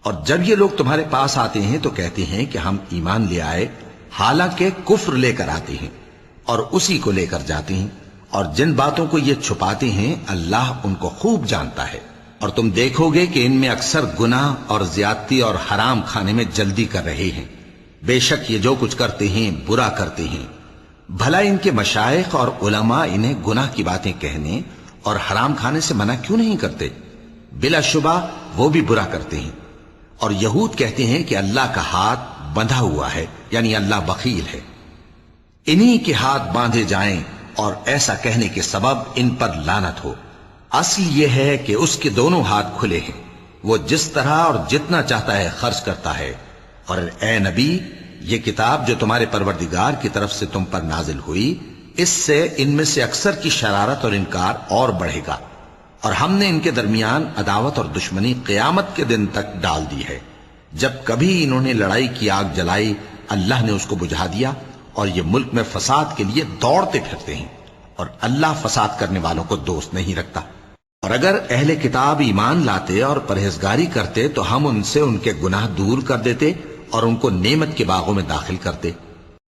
اور جب یہ لوگ تمہارے پاس آتے ہیں تو کہتے ہیں کہ ہم ایمان لے آئے، حالانکہ کفر لے کر آتے ہیں اور اسی کو لے کر جاتے ہیں، اور جن باتوں کو یہ چھپاتے ہیں اللہ ان کو خوب جانتا ہے۔ اور تم دیکھو گے کہ ان میں اکثر گناہ اور زیادتی اور حرام کھانے میں جلدی کر رہے ہیں۔ بے شک یہ جو کچھ کرتے ہیں برا کرتے ہیں۔ بھلا ان کے مشائخ اور علماء انہیں گناہ کی باتیں کہنے اور حرام کھانے سے منع کیوں نہیں کرتے؟ بلا شبہ وہ بھی برا کرتے ہیں۔ اور یہود کہتے ہیں کہ اللہ کا ہاتھ بندھا ہوا ہے، یعنی اللہ بخیل ہے۔ انہی کے ہاتھ باندھے جائیں اور ایسا کہنے کے سبب ان پر لعنت ہو۔ اصل یہ ہے کہ اس کے دونوں ہاتھ کھلے ہیں، وہ جس طرح اور جتنا چاہتا ہے خرچ کرتا ہے۔ اور اے نبی، یہ کتاب جو تمہارے پروردگار کی طرف سے تم پر نازل ہوئی، اس سے ان میں سے اکثر کی شرارت اور انکار اور بڑھے گا، اور ہم نے ان کے درمیان عداوت اور دشمنی قیامت کے دن تک ڈال دی ہے۔ جب کبھی انہوں نے لڑائی کی آگ جلائی، اللہ نے اس کو بجھا دیا، اور یہ ملک میں فساد کے لیے دوڑتے پھرتے ہیں، اور اللہ فساد کرنے والوں کو دوست نہیں رکھتا۔ اور اگر اہل کتاب ایمان لاتے اور پرہیزگاری کرتے تو ہم ان سے ان کے گناہ دور کر دیتے اور ان کو نعمت کے باغوں میں داخل کرتے۔